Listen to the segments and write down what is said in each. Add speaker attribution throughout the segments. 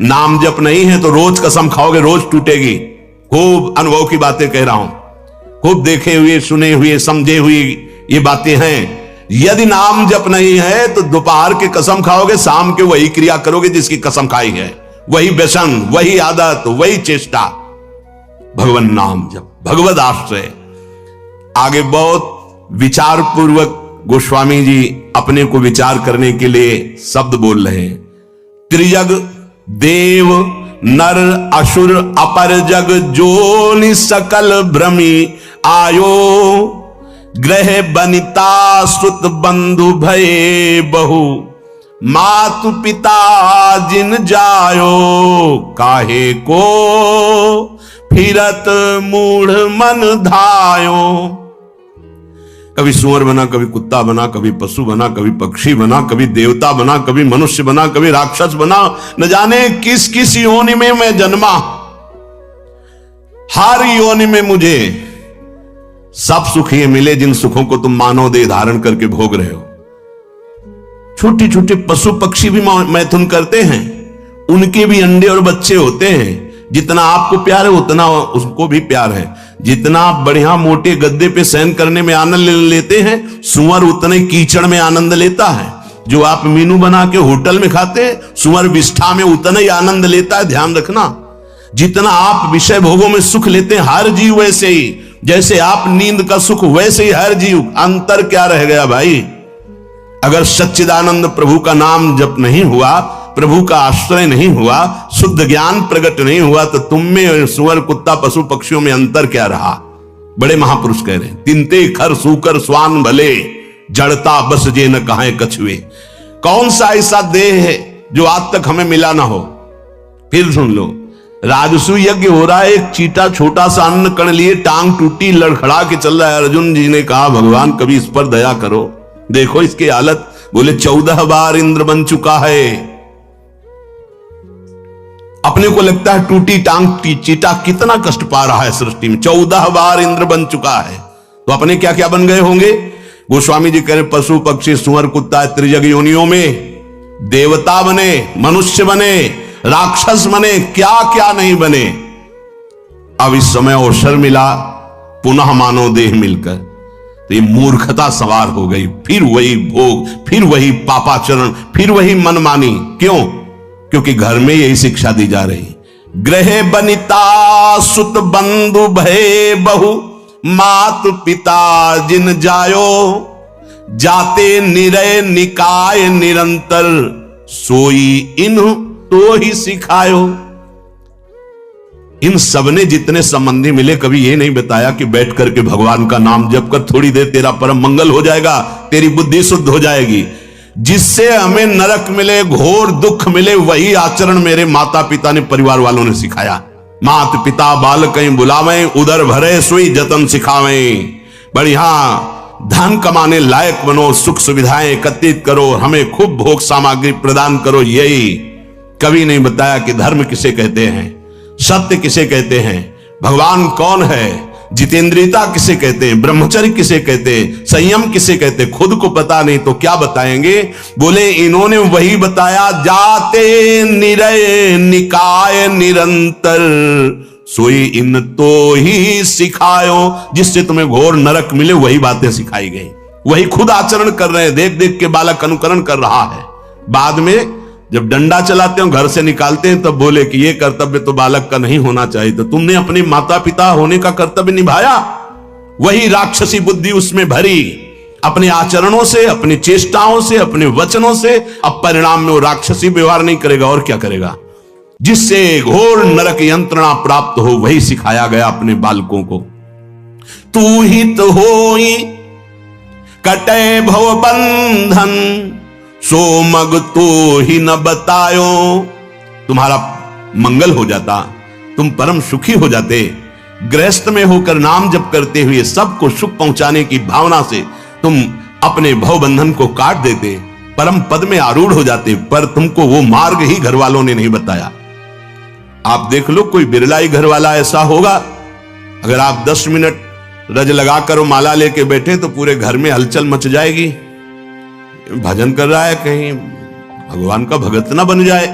Speaker 1: नाम जप नहीं है तो रोज कसम खाओगे, रोज टूटेगी। खूब अनुभव की बातें कह रहा हूं, खूब देखे हुए, सुने हुए, समझे हुए ये बातें हैं। यदि नाम जप नहीं है तो दोपहर के कसम खाओगे, शाम के वही क्रिया करोगे जिसकी कसम खाई है, वही व्यसन, वही आदत, वही चेष्टा। भगवान नाम जप, भगवद आश्रय। आगे बहुत विचार पूर्वक गोस्वामी जी अपने को विचार करने के लिए शब्द बोल रहे हैं। त्रिजग देव नर असुर अपर जग जोनि सकल भ्रमी आयो, ग्रह बनिता सुत बंधु भये बहु, मातु पिता जिन जायो, काहे को फिरत मूढ़ मन धायो। कभी सुअर बना, कभी कुत्ता बना, कभी पशु बना, कभी पक्षी बना, कभी देवता बना, कभी मनुष्य बना, कभी राक्षस बना, न जाने किस किस योनि में मैं जन्मा। हर योनि में मुझे सब सुख ये मिले जिन सुखों को तुम मानव देह धारण करके भोग रहे हो। छोटे छोटे पशु पक्षी भी मैथुन करते हैं, उनके भी अंडे और बच्चे होते हैं। जितना आपको प्यार है उतना उसको भी प्यार है। जितना आप बढ़िया मोटे गद्दे पे शयन करने में आनंद लेते हैं, सुअर उतने कीचड़ में आनंद लेता है। जो आप मीनू बना के होटल में खाते हैं, सुअर विष्ठा में उतना ही आनंद लेता है। ध्यान रखना, जितना आप विषय भोगों में सुख लेते हैं, हर जीव वैसे ही, जैसे आप नींद का सुख वैसे ही हर जीव। अंतर क्या रह गया भाई? अगर सच्चिदानंद प्रभु का नाम जप नहीं हुआ, प्रभु का आश्रय नहीं हुआ, शुद्ध ज्ञान प्रकट नहीं हुआ, तो तुम में सुअर कुत्ता पशु पक्षियों में अंतर क्या रहा? बड़े महापुरुष कह रहे हैं, तिनते खर सूकर स्वान भले, जड़ता बस जे न कहां कछुए। कौन सा ऐसा देह है जो आज तक हमें मिला ना हो? फिर सुन लो, राजसु यज्ञ हो रहा है, एक चीटा छोटा सा अन्न कण लिए टांग टूटी लड़खड़ा के चल रहा है। अर्जुन जी ने कहा, भगवान कभी इस पर दया करो, देखो इसकी हालत। बोले 14 बार इंद्र बन चुका है। अपने को लगता है टूटी टांग चीटा कितना कष्ट पा रहा है सृष्टि में, 14 बार इंद्र बन चुका है, तो अपने क्या क्या बन गए होंगे? गोस्वामी जी कह रहे, पशु पक्षी सुअर कुत्ता त्रिजग योनियों में देवता बने, मनुष्य बने, राक्षस बने, क्या क्या नहीं बने। अब इस समय अवसर मिला पुनः मानव देह मिलकर, तो ये मूर्खता सवार हो गई। फिर वही भोग, फिर वही पापाचरण, फिर वही मनमानी। क्यों? क्योंकि घर में यही शिक्षा दी जा रही। ग्रह बनिता सुत बंधु भय बहु, मातु पिता जिन जायो, जाते निरय निकाय निरंतर, सोई इन तो ही सिखायो। इन सबने जितने संबंधी मिले, कभी ये नहीं बताया कि बैठ करके भगवान का नाम जप कर थोड़ी देर तेरा परम मंगल हो जाएगा, तेरी बुद्धि शुद्ध हो जाएगी। जिससे हमें नरक मिले, घोर दुख मिले, वही आचरण मेरे माता पिता ने, परिवार वालों ने सिखाया। मात पिता बाल कहीं बुलावें, उदर भरे सोई जतन सिखावें। बढ़िया धन कमाने लायक बनो, सुख सुविधाएं एकत्रित करो, हमें खूब भोग सामग्री प्रदान करो। यही कभी नहीं बताया कि धर्म किसे कहते हैं, सत्य किसे कहते हैं, भगवान कौन है, जितेंद्रियता किसे कहते हैं, ब्रह्मचर्य किसे कहते हैं, संयम किसे कहते हैं। खुद को पता नहीं तो क्या बताएंगे? बोले इन्होंने वही बताया, जाते निरय निकाय निरंतर, सोई इन तो ही सिखायो। जिससे तुम्हें घोर नरक मिले, वही बातें सिखाई गई, वही खुद आचरण कर रहे हैं। देख देख के बालक अनुकरण कर रहा है। बाद में जब डंडा चलाते हो, घर से निकालते हैं, तब बोले कि ये कर्तव्य तो बालक का नहीं होना चाहिए। तो तुमने अपने माता पिता होने का कर्तव्य निभाया, वही राक्षसी बुद्धि उसमें भरी, अपने आचरणों से, अपनी चेष्टाओं से, अपने वचनों से। अब परिणाम में वो राक्षसी व्यवहार नहीं करेगा और क्या करेगा? जिससे घोर नरक यंत्रणा प्राप्त हो, वही सिखाया गया अपने बालकों को। तू हित होई कटे भव बंधन, सो मग तो ही न बतायो। तुम्हारा मंगल हो जाता, तुम परम सुखी हो जाते। गृहस्थ में होकर नाम जप करते हुए सबको सुख पहुंचाने की भावना से तुम अपने भवबंधन को काट देते, परम पद में आरूढ़ हो जाते। पर तुमको वो मार्ग ही घर वालों ने नहीं बताया। आप देख लो, कोई बिरला ही घर वाला ऐसा होगा, अगर आप 10 मिनट रज लगाकर माला लेके बैठे तो पूरे घर में हलचल मच जाएगी। भजन कर रहा है, कहीं भगवान का भगत ना बन जाए।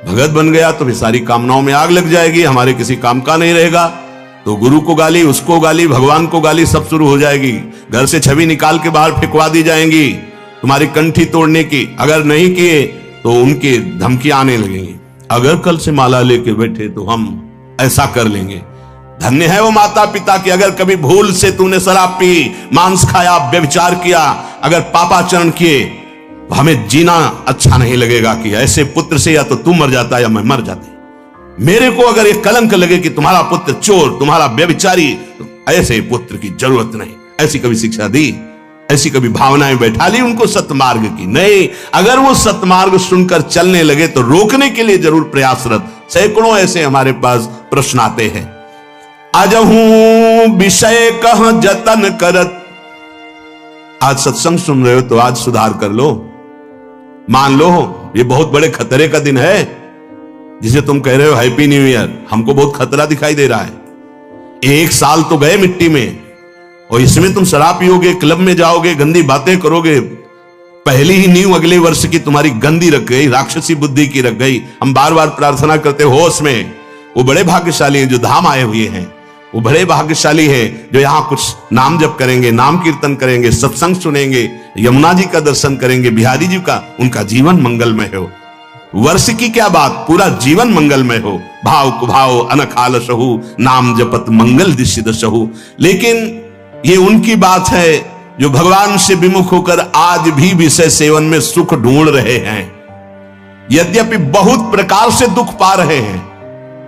Speaker 1: भगत बन गया तो फिर सारी कामनाओं में आग लग जाएगी, हमारे किसी काम का नहीं रहेगा। तो गुरु को गाली, उसको गाली, भगवान को गाली, सब शुरू हो जाएगी। घर से छवि निकाल के बाहर फेंकवा दी जाएंगी तुम्हारी कंठी तोड़ने की। अगर नहीं किए तो उनकी धमकियां आने लगेंगी, अगर कल से माला लेके बैठे तो हम ऐसा कर लेंगे। धन्य है वो माता पिता की, अगर कभी भूल से तूने शराब पी, मांस खाया, व्यभिचार किया, अगर पापाचरण किए तो हमें जीना अच्छा नहीं लगेगा कि ऐसे पुत्र से या तो तू मर जाता या मैं मर जाती। मेरे को अगर ये कलंक लगे कि तुम्हारा पुत्र चोर, तुम्हारा व्यभिचारी, तो ऐसे पुत्र की जरूरत नहीं। ऐसी कभी शिक्षा दी, ऐसी कभी भावनाएं बैठा ली उनको सतमार्ग की? नहीं। अगर वो सतमार्ग सुनकर चलने लगे तो रोकने के लिए जरूर प्रयासरत। सैकड़ों ऐसे हमारे पास प्रश्न आते हैं। अजहू विषय कह जतन करत। आज सत्संग सुन रहे हो तो आज सुधार कर लो। मान लो ये बहुत बड़े खतरे का दिन है, जिसे तुम कह रहे हो हैप्पी न्यू ईयर। हमको बहुत खतरा दिखाई दे रहा है। एक साल तो गए मिट्टी में, और इसमें तुम शराब पियोगे, क्लब में जाओगे, गंदी बातें करोगे। पहली ही नींव अगले वर्ष की तुम्हारी गंदी रख गई, राक्षसी बुद्धि की रख गई। हम बार बार प्रार्थना करते होश में। वो बड़े भाग्यशाली हैं जो धाम आए हुए हैं, वो बड़े भाग्यशाली हैं जो यहां कुछ नाम जप करेंगे, नाम कीर्तन करेंगे, सत्संग सुनेंगे, यमुना जी का दर्शन करेंगे, बिहारी जी का। उनका जीवन मंगलमय हो। वर्ष की क्या बात, पूरा जीवन मंगलमय हो। भाव कुभाव अनखाल सहु, नाम जपत मंगल दिशिद सहु। लेकिन ये उनकी बात है जो भगवान से विमुख होकर आज भी विषय सेवन में सुख ढूंढ रहे हैं। यद्यपि बहुत प्रकार से दुख पा रहे हैं,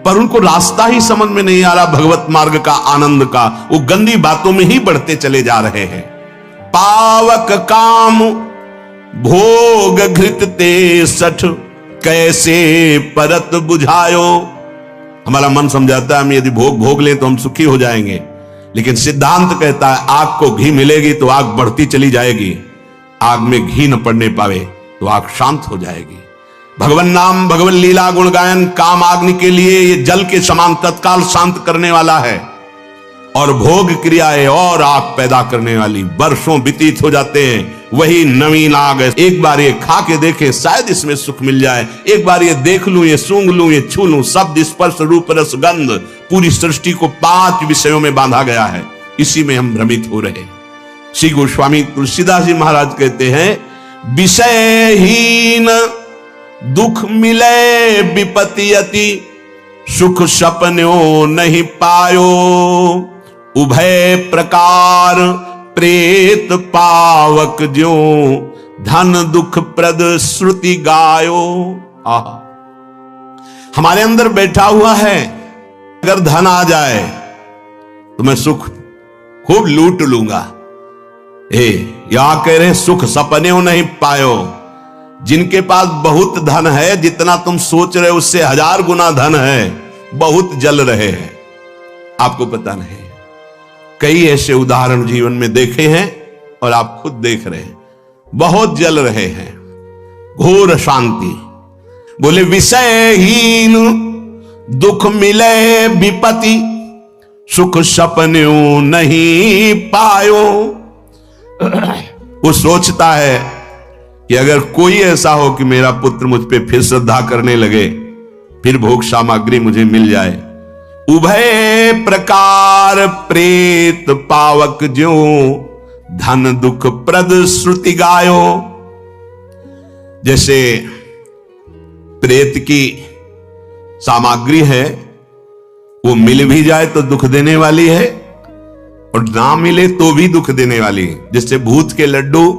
Speaker 1: पर उनको रास्ता ही समझ में नहीं आ रहा भगवत मार्ग का, आनंद का। वो गंदी बातों में ही बढ़ते चले जा रहे हैं। पावक काम भोग घृत ते सठ, कैसे परत बुझायो। हमारा मन समझाता है हम यदि भोग भोग लें तो हम सुखी हो जाएंगे, लेकिन सिद्धांत कहता है आग को घी मिलेगी तो आग बढ़ती चली जाएगी, आग में घी न पड़ने पावे तो आग शांत हो जाएगी। भगवान नाम, भगवान लीला, गुण गायन काम अग्नि के लिए ये जल के समान तत्काल शांत करने वाला है, और भोग क्रियाएं और आग पैदा करने वाली। वर्षों व्यतीत हो जाते हैं, वही नवीन आग है। एक बार ये खा के देखे, शायद इसमें सुख मिल जाए। एक बार ये देख लूं, ये सूंघ लूं, ये छू लूं। शब्द, स्पर्श, रूप, रस, गंध, पूरी सृष्टि को 5 विषयों में बांधा गया है। इसी में हम भ्रमित हो रहे। श्री गोस्वामी तुलसीदास जी महाराज कहते हैं, विषयहीन दुख मिले विपत्ति अति, सुख सपन्यो नहीं पायो। उभय प्रकार प्रेत पावक ज्यो, धन दुख प्रद श्रुति गायो। हमारे अंदर बैठा हुआ है, अगर धन आ जाए तो मैं सुख खूब लूट लूंगा। यहां कह रहे सुख सपने नहीं पायो। जिनके पास बहुत धन है, जितना तुम सोच रहे हो उससे 1000 गुना धन है, बहुत जल रहे हैं। आपको पता नहीं, कई ऐसे उदाहरण जीवन में देखे हैं और आप खुद देख रहे हैं, बहुत जल रहे हैं। घोर शांति। बोले विषयहीन दुख मिले विपत्ति, सुख सपन्यों नहीं पायो। वो सोचता है कि अगर कोई ऐसा हो कि मेरा पुत्र मुझ पे फिर श्रद्धा करने लगे, फिर भोग सामग्री मुझे मिल जाए। उभय प्रकार प्रेत पावक ज्यो, धन दुख प्रद श्रुति गायो। जैसे प्रेत की सामग्री है, वो मिल भी जाए तो दुख देने वाली है, और ना मिले तो भी दुख देने वाली है। जैसे भूत के लड्डू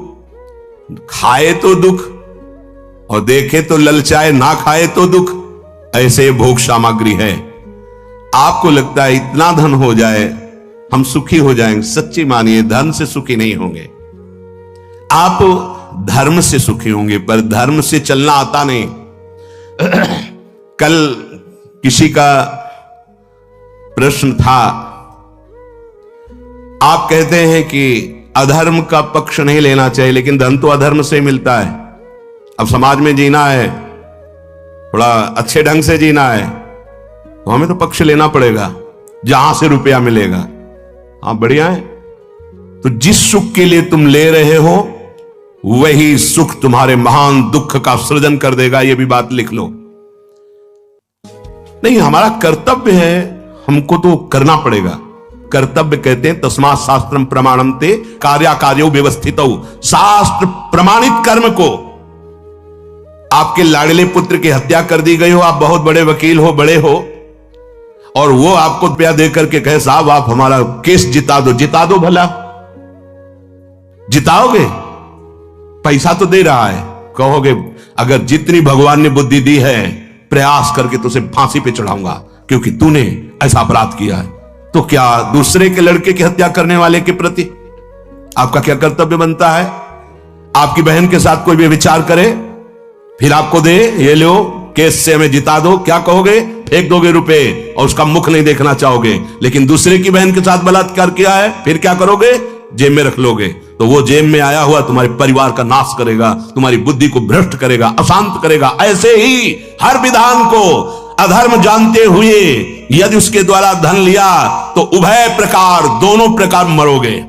Speaker 1: खाए तो दुख, और देखे तो ललचाए, ना खाए तो दुख। ऐसे भोग सामग्री है। आपको लगता है इतना धन हो जाए हम सुखी हो जाएंगे। सच्ची मानिए, धन से सुखी नहीं होंगे। आप धर्म से सुखी होंगे, पर धर्म से चलना आता नहीं। कल किसी का प्रश्न था, आप कहते हैं कि अधर्म का पक्ष नहीं लेना चाहिए, लेकिन धन तो अधर्म से मिलता है। अब समाज में जीना है, थोड़ा अच्छे ढंग से जीना है, तो हमें तो पक्ष लेना पड़ेगा जहां से रुपया मिलेगा। हाँ, बढ़िया है। तो जिस सुख के लिए तुम ले रहे हो, वही सुख तुम्हारे महान दुख का सृजन कर देगा। यह भी बात लिख लो। नहीं, हमारा कर्तव्य है, हमको तो करना पड़ेगा। कर्तव्य कहते हैं तस्मात् शास्त्रम प्रमाणम ते कार्याकार्यो व्यवस्थितौ। शास्त्र प्रमाणित कर्म को, आपके लाडले पुत्र की हत्या कर दी गई हो, आप बहुत बड़े वकील हो, बड़े हो, और वो आपको रुपया दे करके कहे साहब आप हमारा केस जिता दो। जिता दो भला, जिताओगे? पैसा तो दे रहा है। कहोगे अगर जितनी भगवान ने बुद्धि दी है प्रयास करके तुझे फांसी पे चढ़ाऊंगा क्योंकि तूने ऐसा अपराध किया है। तो क्या दूसरे के लड़के की हत्या करने वाले के प्रति आपका क्या कर्तव्य बनता है? आपकी बहन के साथ कोई भी विचार करे, फिर आपको दे, ये लो केस से हमें जिता दो, क्या कहोगे? फेंक दोगे रुपए और उसका मुख नहीं देखना चाहोगे। लेकिन दूसरे की बहन के साथ बलात्कार किया है, फिर क्या करोगे? जेब में रख लोगे। तो वो जेब में आया हुआ तुम्हारे परिवार का नाश करेगा, तुम्हारी बुद्धि को भ्रष्ट करेगा, अशांत करेगा। ऐसे ही हर विधान को अधर्म जानते हुए यदि उसके द्वारा धन लिया तो उभय प्रकार, दोनों प्रकार मरोगे।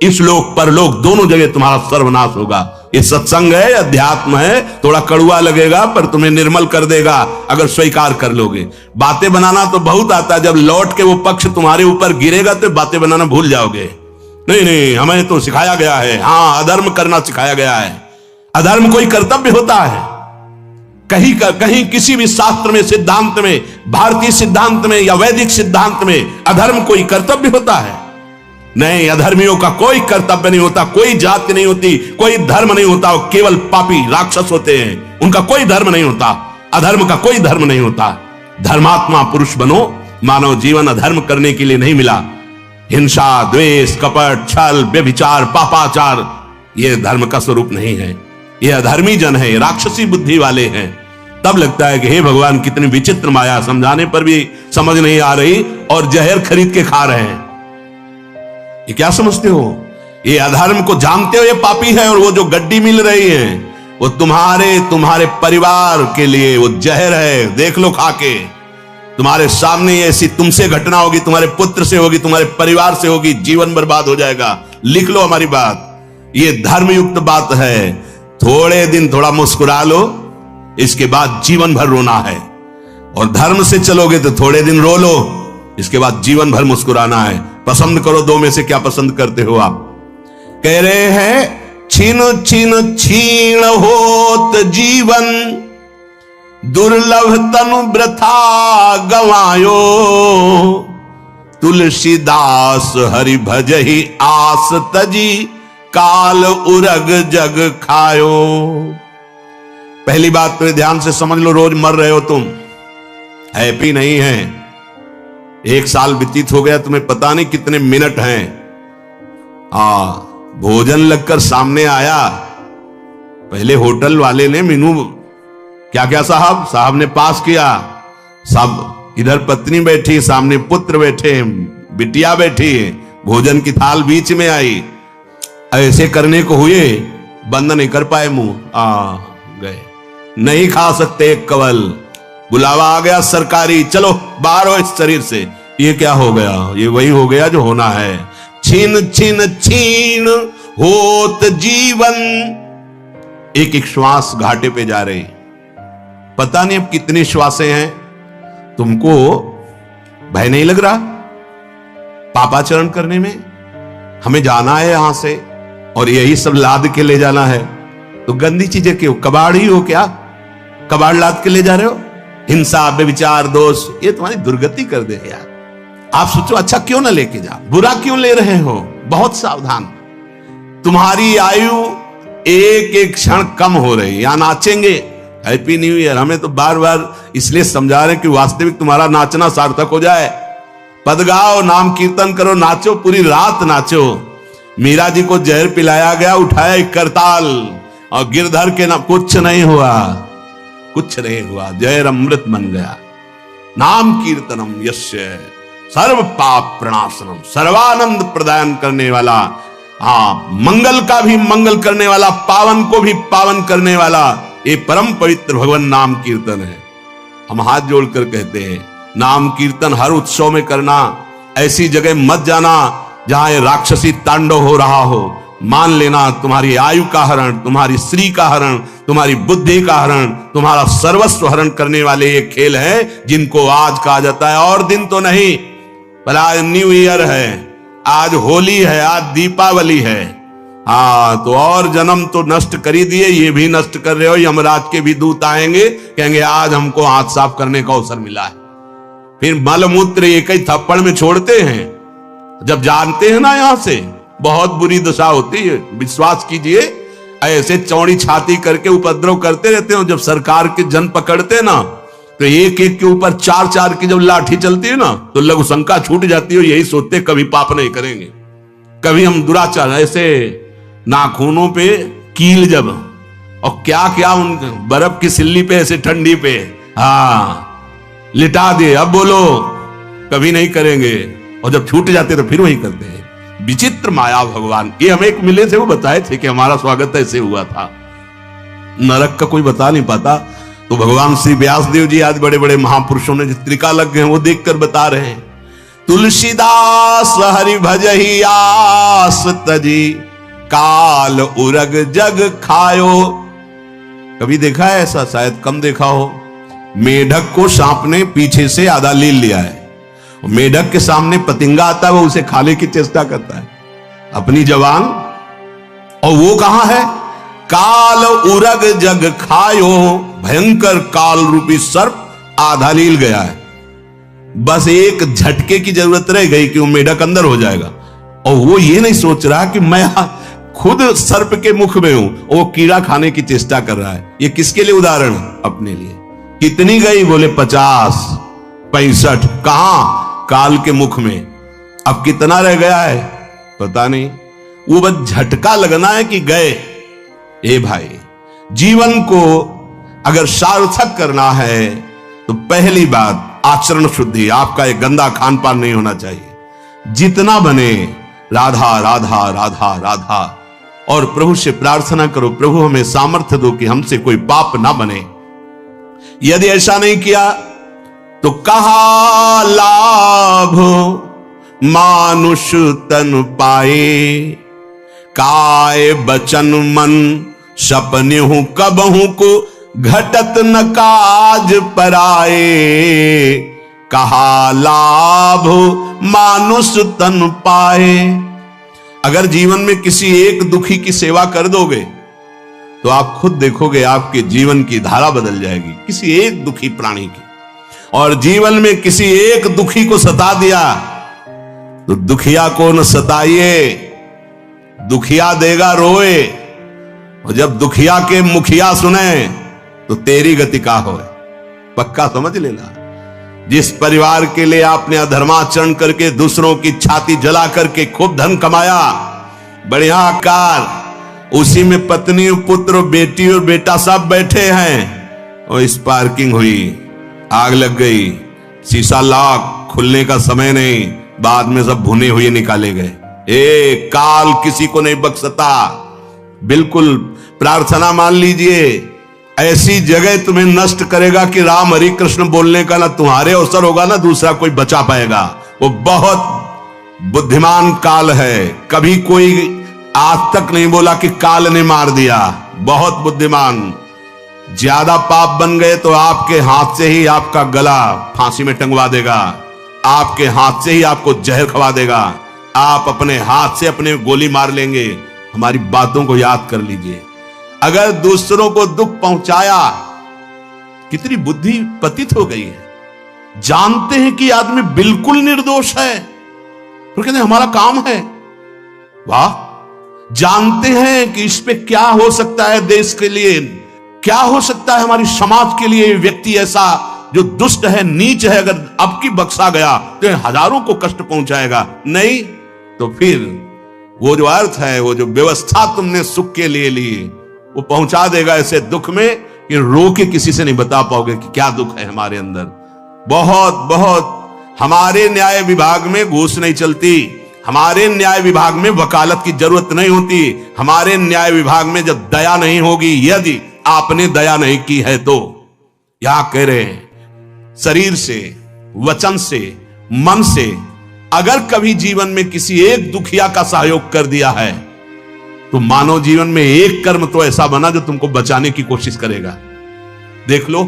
Speaker 1: इस लोक परलोक दोनों जगह तुम्हारा सर्वनाश होगा। ये सत्संग है, अध्यात्म है, थोड़ा कड़ुआ लगेगा पर तुम्हें निर्मल कर देगा अगर स्वीकार कर लोगे। बातें बनाना तो बहुत आता है, जब लौट के वो पक्ष तुम्हारे ऊपर गिरेगा तो बातें बनाना भूल जाओगे। नहीं नहीं, हमें तो सिखाया गया है, हाँ अधर्म करना सिखाया गया है। अधर्म कोई कर्तव्य होता है? कहीं किसी भी शास्त्र में, सिद्धांत में, भारतीय सिद्धांत में या वैदिक सिद्धांत में अधर्म कोई कर्तव्य होता है? नहीं, अधर्मियों का कोई कर्तव्य नहीं होता, कोई जाति नहीं होती, कोई धर्म नहीं होता, वो केवल पापी राक्षस होते हैं, उनका कोई धर्म नहीं होता, अधर्म का कोई धर्म नहीं होता। धर्मात्मा पुरुष बनो, मानव जीवन अधर्म करने के लिए नहीं मिला। हिंसा, द्वेष, कपट, छल, व्यभिचार, पापाचार ये धर्म का स्वरूप नहीं है। ये अधर्मी जन है, राक्षसी बुद्धि वाले हैं। तब लगता है कि हे भगवान कितनी विचित्र माया, समझाने पर भी समझ नहीं आ रही और जहर खरीद के खा रहे हैं। ये क्या समझते हो? ये अधर्म को जानते हो ये पापी है, और वो जो गड्डी मिल रही है वो तुम्हारे परिवार के लिए वो जहर है। देख लो खा के, तुम्हारे सामने ऐसी तुमसे घटना होगी, तुम्हारे पुत्र से होगी, तुम्हारे परिवार से होगी, जीवन बर्बाद हो जाएगा। लिख लो हमारी बात, ये धर्मयुक्त बात है। थोड़े दिन थोड़ा मुस्कुरा लो, इसके बाद जीवन भर रोना है। और धर्म से चलोगे तो थोड़े दिन रो लो, इसके बाद जीवन भर मुस्कुराना है। पसंद करो, दो में से क्या पसंद करते हो आप? कह रहे हैं छिन छिन छीण होत जीवन, दुर्लभ तनु वृथा गवायो, तुलसीदास हरि भजहि आस तजी, काल उरग जग खायो। पहली बात तो ध्यान से समझ लो, रोज मर रहे हो तुम, हैप्पी नहीं है। एक साल व्यतीत हो गया, तुम्हें पता नहीं कितने मिनट हैं। भोजन लगकर सामने आया, पहले होटल वाले ने मेनू क्या क्या साहब ने पास किया। सब इधर पत्नी बैठी, सामने पुत्र बैठे, बिटिया बैठी, भोजन की थाल बीच में आई। ऐसे करने को हुए, बंद नहीं कर पाए मुंह, गए, नहीं खा सकते एक कवल। बुलावा आ गया सरकारी, चलो बाहर हो इस शरीर से। ये क्या हो गया? ये वही हो गया जो होना है। छीन छीन छीन होत जीवन, एक एक श्वास घाटे पे जा रही, पता नहीं अब कितनी श्वासें हैं। तुमको भय नहीं लग रहा पापाचरण करने में? हमें जाना है यहां से और यही सब लाद के ले जाना है, तो गंदी चीजें क्यों? कबाड़ ही हो क्या? कबाड़ लाद के ले जा रहे हो? हिंसा, व्यभिचार, दोष, ये तुम्हारी दुर्गति कर दे यार। आप सोचो अच्छा क्यों ना लेके जा, बुरा क्यों ले रहे हो? बहुत सावधान, तुम्हारी आयु एक एक क्षण कम हो रही। यहां नाचेंगे, हैप्पी न्यू ईयर, हमें तो बार बार इसलिए समझा रहे हैं कि वास्तविक तुम्हारा नाचना सार्थक हो जाए। पद गाओ, नाम कीर्तन करो, नाचो, पूरी रात नाचो। मीरा जी को जहर पिलाया गया, उठाया एक करताल और गिरधर के नाम, कुछ नहीं हुआ, कुछ नहीं हुआ, जहर अमृत बन गया। नाम कीर्तनम यस्य सर्व पाप प्रणाशनम, सर्वानंद प्रदान करने वाला, मंगल का भी मंगल करने वाला, पावन को भी पावन करने वाला, ये परम पवित्र भगवान नाम कीर्तन है। हम हाथ जोड़कर कहते हैं नाम कीर्तन हर उत्सव में करना। ऐसी जगह मत जाना जहां ये राक्षसी तांडव हो रहा हो, मान लेना तुम्हारी आयु का हरण, तुम्हारी स्त्री का हरण, तुम्हारी बुद्धि का हरण, तुम्हारा सर्वस्व हरण करने वाले ये खेल है जिनको आज कहा जाता है। और दिन तो नहीं, पर आज न्यू ईयर है, आज होली है, आज दीपावली है। हाँ, तो और जन्म तो नष्ट कर ही दिए, ये भी नष्ट कर रहे हो। यमराज के भी दूत आएंगे, कहेंगे आज हमको हाथ साफ करने का अवसर मिला है। फिर मलमूत्र एक ही थप्पड़ में छोड़ते हैं। जब जानते हैं ना यहां से बहुत बुरी दशा होती है, विश्वास कीजिए, ऐसे चौड़ी छाती करके उपद्रव करते रहते हो। जब सरकार के जन पकड़ते ना, तो एक एक के ऊपर चार चार की जब लाठी चलती है ना, तो लघु शंका छूट जाती है। यही सोचते कभी पाप नहीं करेंगे, कभी हम दुराचार, ऐसे नाखूनों पे कील जब, और क्या क्या उन बर्फ की सिल्ली पे ऐसे ठंडी पे हाँ लिटा दिए, अब बोलो कभी नहीं करेंगे। और जब छूट जाते तो फिर वही करते हैं। विचित्र माया भगवान, ये हमें एक मिले थे, वो बताए थे कि हमारा स्वागत ऐसे हुआ था। नरक का कोई बता नहीं पाता, तो भगवान श्री व्यासदेव जी आज बड़े बड़े महापुरुषों ने जो त्रिकालज्ञ हैं वो देखकर बता रहे हैं। तुलसीदास हरि भजहि आस तजी, काल उरग जग खायो। कभी देखा है ऐसा? शायद कम देखा हो। मेढक को सांप ने पीछे से आधा लील लिया है, मेढक के सामने पतिंगा आता है, वो उसे खाने की चेष्टा करता है अपनी जवान, और वो कहां है? काल उरग जग खायो, भयंकर काल रूपी सर्प आधा लील गया है। बस एक झटके की जरूरत रह गई कि वो मेढक अंदर हो जाएगा। और वो ये नहीं सोच रहा कि मैं खुद सर्प के मुख में हूं, वो कीड़ा खाने की चेष्टा कर रहा है। ये किसके लिए उदाहरण? अपने लिए। कितनी गई? बोले 50 65। कहां? काल के मुख में। अब कितना रह गया है पता नहीं, वो बस झटका लगना है कि गए। ए भाई, जीवन को अगर सार्थक करना है तो पहली बात आचरण शुद्धि। आपका एक गंदा खान पान नहीं होना चाहिए। जितना बने राधा राधा राधा राधा, और प्रभु से प्रार्थना करो, प्रभु हमें सामर्थ्य दो कि हमसे कोई पाप ना बने। यदि ऐसा नहीं किया तो कहा लाभ मानुष तन पाए, काय बचन मन सपनेहु कबहु को घटत न काज पराए। कहा लाभ मानुष तन पाए। अगर जीवन में किसी एक दुखी की सेवा कर दोगे तो आप खुद देखोगे आपके जीवन की धारा बदल जाएगी, किसी एक दुखी प्राणी की। और जीवन में किसी एक दुखी को सता दिया तो दुखिया को न सताइए, दुखिया देगा रोए। और जब दुखिया के मुखिया सुने तो तेरी गति का हो, पक्का समझ लेना। जिस परिवार के लिए आपने अधर्माचरण करके दूसरों की छाती जला करके खूब धन कमाया, बढ़िया कार, उसी में पत्नी पुत्र बेटी और बेटा सब बैठे हैं, और स्पार्किंग हुई, आग लग गई, शीशा लॉक, खुलने का समय नहीं, बाद में सब भुने हुए निकाले गए। ए काल किसी को नहीं बख्शता। बिल्कुल प्रार्थना मान लीजिए, ऐसी जगह तुम्हें नष्ट करेगा कि राम हरि कृष्ण बोलने का ना तुम्हारे अवसर होगा ना दूसरा कोई बचा पाएगा। वो बहुत बुद्धिमान काल है, कभी कोई आज तक नहीं बोला कि काल ने मार दिया। बहुत बुद्धिमान। ज्यादा पाप बन गए तो आपके हाथ से ही आपका गला फांसी में टंगवा देगा, आपके हाथ से ही आपको जहर खवा देगा, आप अपने हाथ से अपने गोली मार लेंगे। हमारी बातों को याद कर लीजिए। अगर दूसरों को दुख पहुंचाया, कितनी बुद्धि पतित हो गई है। जानते हैं कि आदमी बिल्कुल निर्दोष है, तो कहते हैं हमारा काम है। वाह, जानते हैं कि इस पे क्या हो सकता है, देश के लिए क्या हो सकता है, हमारी समाज के लिए व्यक्ति ऐसा जो दुष्ट है, नीच है, अगर अब की बख्शा गया तो हजारों को कष्ट पहुंचाएगा। नहीं तो फिर वो जो अर्थ है, वो जो व्यवस्था तुमने सुख के लिए ली, वो पहुंचा देगा ऐसे दुख में कि रो के किसी से नहीं बता पाओगे कि क्या दुख है हमारे अंदर। बहुत बहुत हमारे न्याय विभाग में घूस नहीं चलती, हमारे न्याय विभाग में वकालत की जरूरत नहीं होती, हमारे न्याय विभाग में जब दया नहीं होगी, यदि आपने दया नहीं की है तो। यहां कह रहे हैं शरीर से, वचन से, मन से अगर कभी जीवन में किसी एक दुखिया का सहयोग कर दिया है तो मानव जीवन में एक कर्म तो ऐसा बना जो तुमको बचाने की कोशिश करेगा। देख लो,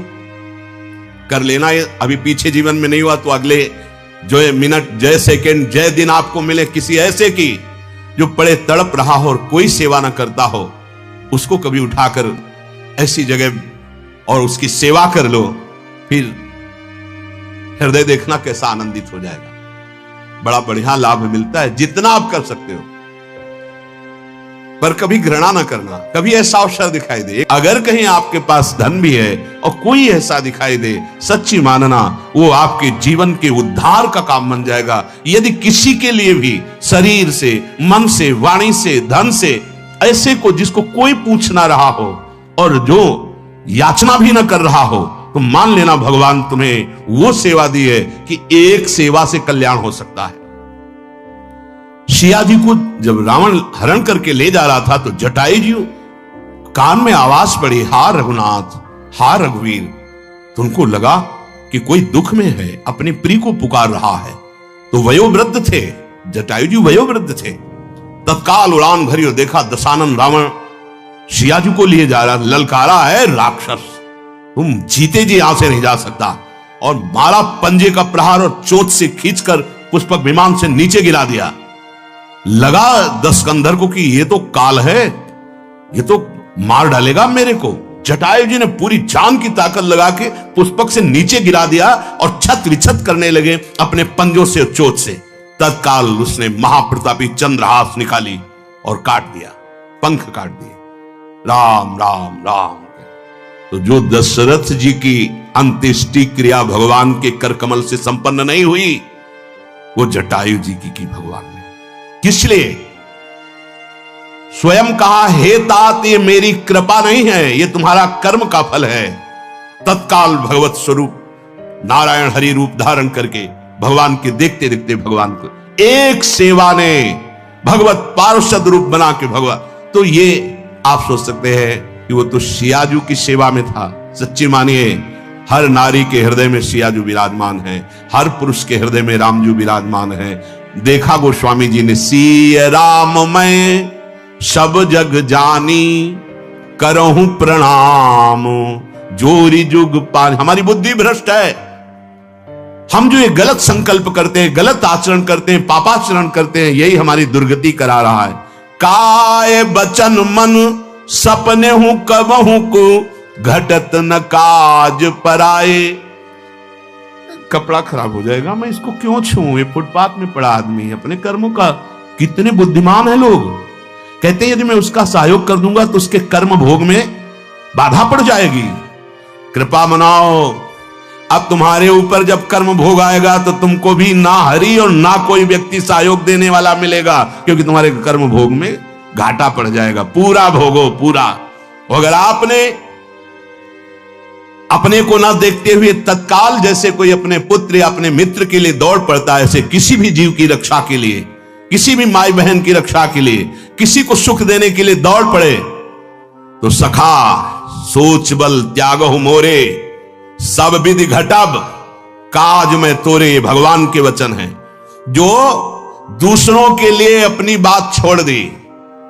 Speaker 1: कर लेना। ये अभी पीछे जीवन में नहीं हुआ तो अगले जो मिनट, जय सेकंड, जय दिन आपको मिले किसी ऐसे की जो बड़े तड़प रहा हो और कोई सेवा ना करता हो, उसको कभी उठाकर ऐसी जगह और उसकी सेवा कर लो, फिर हृदय देखना कैसा आनंदित हो जाएगा। बड़ा बढ़िया लाभ मिलता है, जितना आप कर सकते हो। पर कभी घृणा ना करना। कभी ऐसा अवसर दिखाई दे, अगर कहीं आपके पास धन भी है और कोई ऐसा दिखाई दे, सच्ची मानना वो आपके जीवन के उद्धार का काम बन जाएगा। यदि किसी के लिए भी शरीर से, मन से, वाणी से, धन से ऐसे को जिसको कोई पूछ ना रहा हो और जो याचना भी ना कर रहा हो, तो मान लेना भगवान तुम्हें वो सेवा दी है कि एक सेवा से कल्याण हो सकता है। सिया जी को जब रावण हरण करके ले जा रहा था तो जटायु जी कान में आवाज पड़ी, हा रघुनाथ, हा रघुवीर। तो उनको लगा कि कोई दुख में है, अपने प्रिय को पुकार रहा है। तो वयोवृद्ध थे, जटायु जी वयोवृद्ध थे। तत्काल उड़ान भरी और देखा दशानन रावण सिया जी को लिए जा रहा, ललकारा है, राक्षस तुम जीते जी यहां से नहीं जा सकता, और मारा पंजे का प्रहार और चोट से खींचकर पुष्पक विमान से नीचे गिरा दिया। लगा दशकंधर को कि ये तो काल है, ये तो मार डालेगा मेरे को। जटायु जी ने पूरी जान की ताकत लगा के पुष्पक से नीचे गिरा दिया और छत विछत करने लगे अपने पंजों से और चोट से। तत्काल उसने महाप्रतापी चंद्रहास निकाली और काट दिया, पंख काट दिए। राम राम राम। तो जो दशरथ जी की अंत्येष्टि क्रिया भगवान के कर कमल से संपन्न नहीं हुई, वो जटायु जी की भगवान ने। किस लिए? स्वयं कहा, हे तात ये मेरी कृपा नहीं है, ये तुम्हारा कर्म का फल है। तत्काल भगवत स्वरूप नारायण हरि रूप धारण करके भगवान के देखते देखते भगवान को एक सेवा ने भगवत पार्षद रूप बना के भगवान। तो ये आप सोच सकते हैं कि वो तो सियाजू की सेवा में था। सच्ची मानिए, हर नारी के हृदय में सियाजू विराजमान है, हर पुरुष के हृदय में रामजू विराजमान है। देखा गोस्वामी जी ने, सिय राम मैं सब जग जानी, करहूं प्रणाम जोरी जुग पानी। हमारी बुद्धि भ्रष्ट है। हम जो ये गलत संकल्प करते हैं, गलत आचरण करते हैं, पापाचरण करते हैं, यही हमारी दुर्गति करा रहा है। काय बचन मन सपने हूं कबहू को, घटत न काज पराए। कपड़ा खराब हो जाएगा, मैं इसको क्यों छूऊं? ये फुटपाथ में पड़ा आदमी है, अपने कर्मों का। कितने बुद्धिमान है लोग। कहते हैं यदि मैं उसका सहयोग कर दूंगा तो उसके कर्म भोग में बाधा पड़ जाएगी। कृपा मनाओ, अब तुम्हारे ऊपर जब कर्म भोग आएगा तो तुमको भी ना हरि और ना कोई व्यक्ति सहयोग देने वाला मिलेगा, क्योंकि तुम्हारे कर्म भोग में घाटा पड़ जाएगा। पूरा भोगो, पूरा। अगर आपने अपने को ना देखते हुए तत्काल जैसे कोई अपने पुत्र या अपने मित्र के लिए दौड़ पड़ता है, ऐसे किसी भी जीव की रक्षा के लिए, किसी भी माई बहन की रक्षा के लिए, किसी को सुख देने के लिए दौड़ पड़े, तो सखा सोच बल त्यागहु मोरे, सब विधि घटब काज में तोरे। भगवान के वचन है। जो दूसरों के लिए अपनी बात छोड़ दी,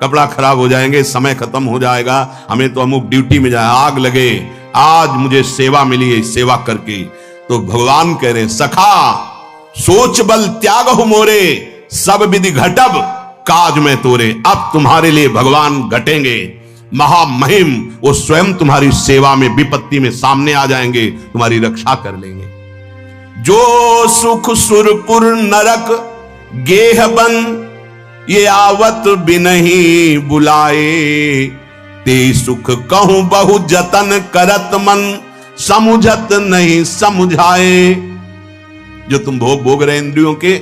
Speaker 1: कपड़ा खराब हो जाएंगे, समय खत्म हो जाएगा, हमें तो अमुक ड्यूटी में जाए, आग लगे, आज मुझे सेवा मिली है, सेवा करके। तो भगवान कह रहे, सखा सोच बल त्यागहु मोरे, सब विधि घटब काज में तोरे। अब तुम्हारे लिए भगवान घटेंगे, महामहिम, वो स्वयं तुम्हारी सेवा में विपत्ति में सामने आ जाएंगे, तुम्हारी रक्षा कर लेंगे। जो सुख सुरपुर नरक गेह बन, ये आवत बिनहि बुलाए, ते सुख कहूं बहु जतन करत मन, समुझत नहीं समझाए। जो तुम भोग भोग रहे इंद्रियों के,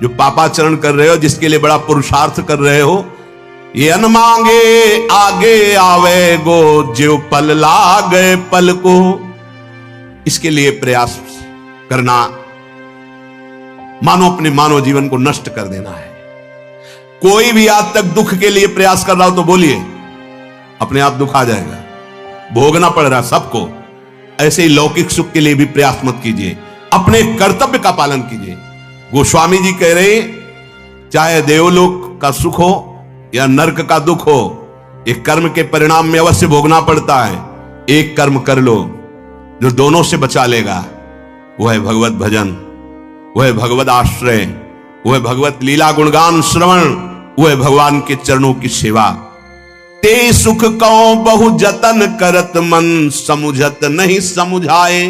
Speaker 1: जो पापाचरण कर रहे हो, जिसके लिए बड़ा पुरुषार्थ कर रहे हो, ये अन मांगे आगे आवे गो, जो पल लागे पल को। इसके लिए प्रयास करना मानो अपने मानव जीवन को नष्ट कर देना है। कोई भी आज तक दुख के लिए प्रयास कर रहा हो तो बोलिए, अपने आप दुख आ जाएगा। भोगना पड़ रहा सबको, ऐसे ही लौकिक सुख के लिए भी प्रयास मत कीजिए, अपने कर्तव्य का पालन कीजिए। गोस्वामी जी कह रहे, चाहे देवलोक का सुख हो या नरक का दुख हो, एक कर्म के परिणाम में अवश्य भोगना पड़ता है। एक कर्म कर लो जो दोनों से बचा लेगा, वह है भगवत भजन, वह है भगवत आश्रय, वह है भगवत लीला गुणगान श्रवण, वह है भगवान के चरणों की सेवा। ते सुख कौ बहु जतन करत मन, समुझत नहीं समुझाए।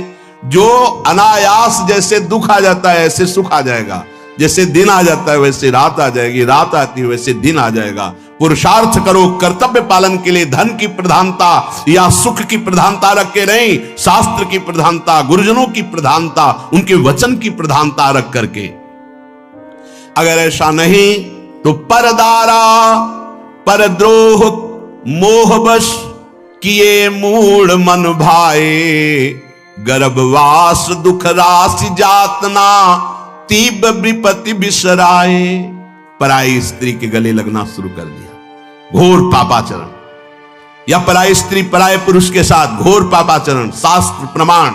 Speaker 1: जो अनायास जैसे दुख आ जाता है ऐसे सुख आ जाएगा, जैसे दिन आ जाता है वैसे रात आ जाएगी, रात आती है वैसे दिन आ जाएगा। पुरुषार्थ करो, कर्तव्य पालन के लिए धन की प्रधानता या सुख की प्रधानता रख के नहीं, शास्त्र की प्रधानता, गुरुजनों की प्रधानता, उनके वचन की प्रधानता रख करके। अगर ऐसा नहीं तो परदारा परद्रोह मोहवश किए मूढ़ मन भाए। गर्भवास दुख राशि जातना तीव्र विपत्ति बिसराए। पराई स्त्री के गले लगना शुरू कर दिया, घोर पापाचरण, या पराई स्त्री पराये पुरुष के साथ घोर पापाचरण, शास्त्र प्रमाण।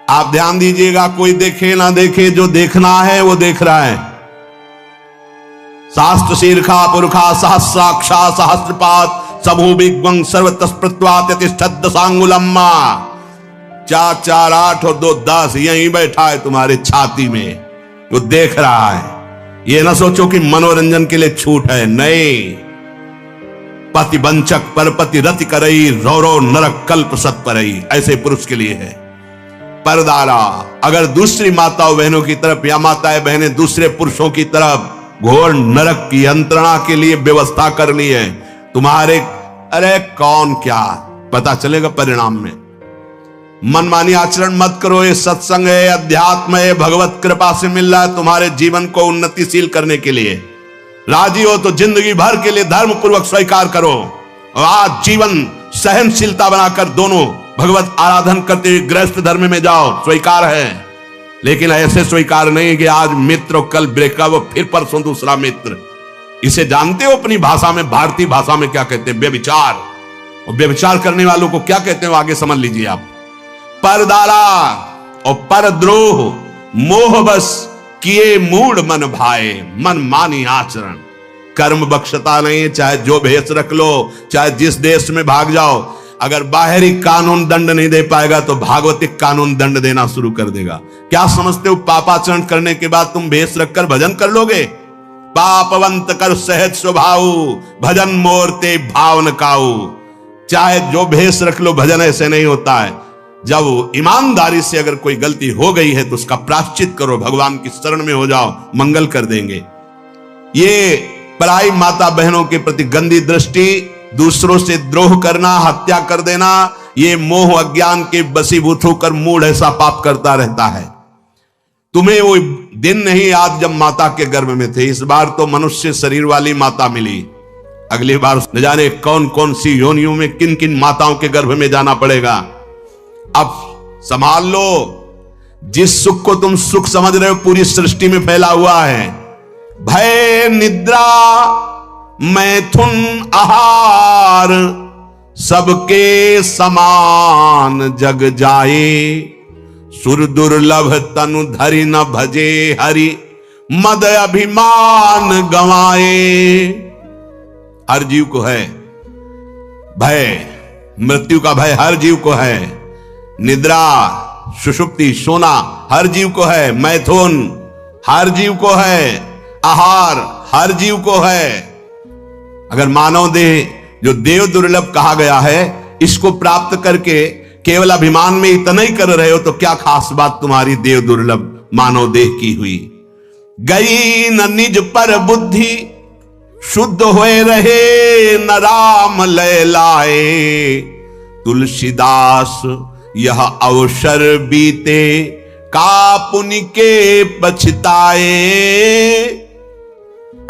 Speaker 1: आप ध्यान दीजिएगा, कोई देखे ना देखे, जो देखना है वो देख रहा है। शास्त्र शीर्षा पुरुषा सहस्राक्षा सहस्रपात समूह विग्वं सर्वतस्प्रत्वात यतिष्ठत् दशांगुलम्मा। 4 4 8 और 2 10 यहीं बैठा है तुम्हारे छाती में, वो देख रहा है। ये ना सोचो कि मनोरंजन के लिए छूट है, नहीं। पति वंचक परपति रति करई, रौरव नरक कल्प सत परई, ऐसे पुरुष के लिए है। परदारा, अगर दूसरी माताओं बहनों की तरफ या माताएं बहनें दूसरे पुरुषों की तरफ घोर नरक की यंत्रणा के लिए व्यवस्था कर ली है तुम्हारे, अरे कौन क्या पता चलेगा परिणाम में। मनमानी आचरण मत करो, ये सत्संग है, अध्यात्म है, भगवत कृपा से मिल रहा है तुम्हारे जीवन को उन्नतिशील करने के लिए। राजी हो तो जिंदगी भर के लिए धर्म पूर्वक स्वीकार करो, और आज जीवन सहनशीलता बनाकर दोनों भगवत आराधन करते हुए गृहस्थ धर्म में जाओ, स्वीकार है। लेकिन ऐसे स्वीकार नहीं कि आज मित्र कल ब्रेकअप, फिर परसों दूसरा मित्र। इसे जानते हो अपनी भाषा में, भारतीय भाषा में क्या कहते हैं? व्यभिचार। और व्यभिचार करने वालों को क्या कहते हैं आगे समझ लीजिए आप। परदारा और परद्रोह मोहवश किए मूढ़ मन भाए। मन मानी आचरण, कर्म बख्शता नहीं, चाहे जो भेष रख लो, चाहे जिस देश में भाग जाओ। अगर बाहरी कानून दंड नहीं दे पाएगा तो भागवतिक कानून दंड देना शुरू कर देगा। क्या समझते हो पापाचरण करने के बाद तुम भेष रखकर भजन कर लोगे? पापवंत कर सहज स्वभाव, भजन मोरते भाव न काऊ। चाहे जो भेष रख लो, भजन ऐसे नहीं होता है। जब ईमानदारी से अगर कोई गलती हो गई है तो उसका प्रायश्चित करो, भगवान की शरण में हो जाओ, मंगल कर देंगे। ये पराई माता बहनों के प्रति गंदी दृष्टि, दूसरों से द्रोह करना, हत्या कर देना, ये मोह अज्ञान के वशीभूत होकर मूढ़ ऐसा पाप करता रहता है। तुम्हें वो दिन नहीं याद जब माता के गर्भ में थे, इस बार तो मनुष्य शरीर वाली माता मिली, अगली बार न जाने कौन कौन सी योनियों में किन किन माताओं के गर्भ में जाना पड़ेगा। अब संभाल लो, जिस सुख को तुम सुख समझ रहे हो पूरी सृष्टि में फैला हुआ है। भय निद्रा मैथुन आहार सबके समान जग जाए। सुर दुर्लभ तनु धरि न भजे हरि, मद अभिमान गंवाए। हर जीव को है भय, मृत्यु का भय हर जीव को है। निद्रा सुषुप्ति सोना हर जीव को है। मैथुन हर जीव को है। आहार हर जीव को है। अगर मानव देह जो देव दुर्लभ कहा गया है, इसको प्राप्त करके केवल अभिमान में इतना ही कर रहे हो तो क्या खास बात तुम्हारी देव दुर्लभ मानव देह की हुई। गई न निज पर बुद्धि, शुद्ध होए रहे न राम लय लाए। तुलसीदास यह अवसर बीते, का पुनि के पछताए।